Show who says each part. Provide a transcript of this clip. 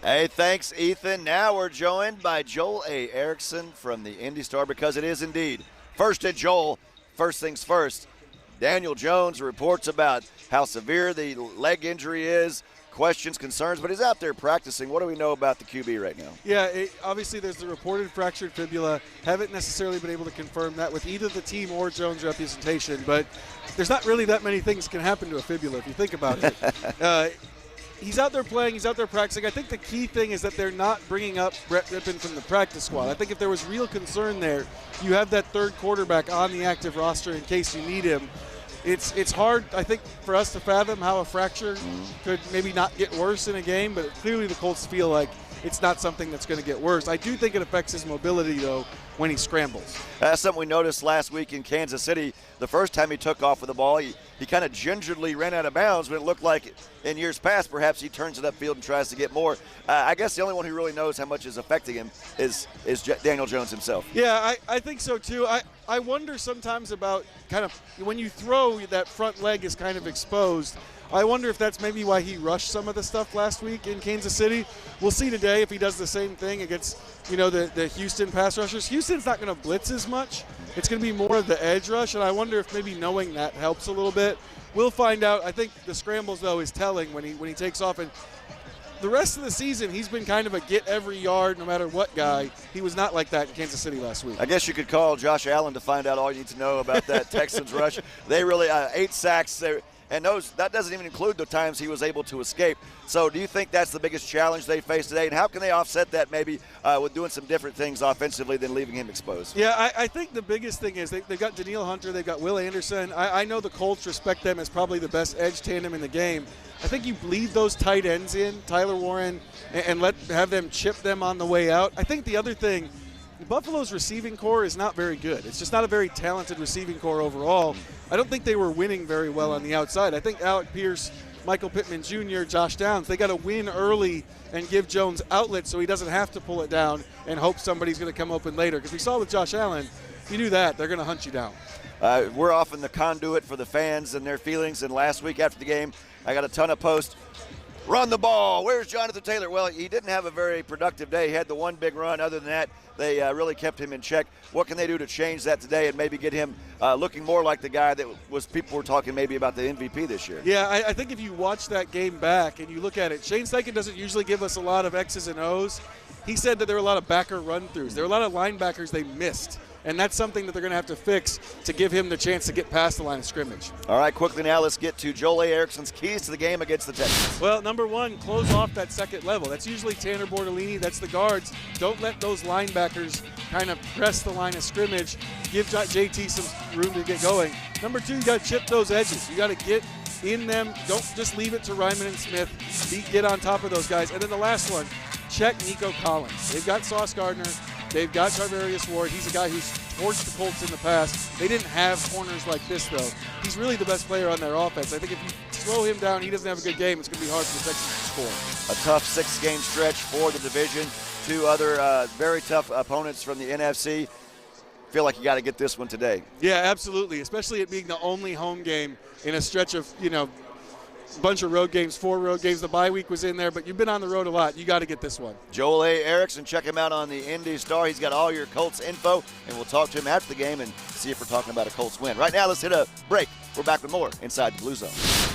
Speaker 1: Hey, thanks, Ethan. Now we're joined by Joel A. Erickson from the Indy Star because it is indeed first at Joel. First things first, Daniel Jones reports about how severe the leg injury is, questions, concerns, but he's out there practicing. What do we know about the QB right now?
Speaker 2: Yeah, obviously there's the reported fractured fibula. Haven't necessarily been able to confirm that with either the team or Jones' representation, but there's not really that many things can happen to a fibula if you think about it. He's out there playing. He's out there practicing. I think the key thing is that they're not bringing up Brett Rippon from the practice squad. I think if there was real concern there, you have that third quarterback on the active roster in case you need him. It's hard, I think, for us to fathom how a fracture could maybe not get worse in a game, but clearly the Colts feel like it's not something that's going to get worse. I do think it affects his mobility, though, when he scrambles.
Speaker 1: That's something we noticed last week in Kansas City. The first time he took off with the ball, he kind of gingerly ran out of bounds when it looked like in years past perhaps he turns it upfield and tries to get more. I guess the only one who really knows how much is affecting him is Daniel Jones himself.
Speaker 2: Yeah, I think so, too. I wonder sometimes about kind of when you throw, that front leg is kind of exposed. I wonder if that's maybe why he rushed some of the stuff last week in Kansas City. We'll see today if he does the same thing against, the Houston pass rushers. Houston's not going to blitz as much. It's going to be more of the edge rush, and I wonder if maybe knowing that helps a little bit. We'll find out. I think the scrambles, though, is telling when he takes off. And the rest of the season, he's been kind of a get every yard no matter what guy. He was not like that in Kansas City last week.
Speaker 1: I guess you could call Josh Allen to find out all you need to know about that Texans rush. They really 8 sacks. And that doesn't even include the times he was able to escape. So do you think that's the biggest challenge they face today? And how can they offset that maybe with doing some different things offensively than leaving him exposed?
Speaker 2: Yeah, I think the biggest thing is they've got Danielle Hunter, they've got Will Anderson. I know the Colts respect them as probably the best edge tandem in the game. I think you leave those tight ends in, Tyler Warren, and have them chip them on the way out. I think the other thing, Buffalo's receiving core is not very good. It's just not a very talented receiving core overall. I don't think they were winning very well on the outside. I think Alec Pierce, Michael Pittman Jr., Josh Downs, they got to win early and give Jones outlets so he doesn't have to pull it down and hope somebody's going to come open later. Because we saw with Josh Allen, if you do that, they're going to hunt you down.
Speaker 1: We're often the conduit for the fans and their feelings. And last week after the game, I got a ton of posts. Run the ball. Where's Jonathan Taylor? Well, he didn't have a very productive day. He had the one big run. Other than that, they really kept him in check. What can they do to change that today and maybe get him looking more like the guy that people were talking maybe about the MVP this year?
Speaker 2: Yeah, I think if you watch that game back and you look at it, Shane Steichen doesn't usually give us a lot of X's and O's. He said that there were a lot of backer run-throughs. There were a lot of linebackers they missed. And that's something that they're going to have to fix to give him the chance to get past the line of scrimmage.
Speaker 1: All right, quickly now, let's get to Joel A. Erickson's keys to the game against the Texans.
Speaker 2: Well, number one, close off that second level. That's usually Tanner Bortolini. That's the guards. Don't let those linebackers kind of press the line of scrimmage. Give JT some room to get going. Number two, you got to chip those edges. You got to get in them. Don't just leave it to Ryman and Smith. Get on top of those guys. And then the last one, check Nico Collins. They've got Sauce Gardner. They've got Charvarius Ward. He's a guy who's torched the Colts in the past. They didn't have corners like this, though. He's really the best player on their offense. I think if you slow him down, he doesn't have a good game, it's going to be hard for the Texans to score.
Speaker 1: A tough 6-game stretch for the division. 2 other very tough opponents from the NFC. Feel like you got to get this one today.
Speaker 2: Yeah, absolutely, especially it being the only home game in a stretch of, bunch of road games, 4 road games. The bye week was in there, but you've been on the road a lot. You got to get this one.
Speaker 1: Joel A. Erickson, check him out on the Indy Star. He's got all your Colts info, and we'll talk to him after the game and see if we're talking about a Colts win. Right now, let's hit a break. We're back with more Inside the Blue Zone.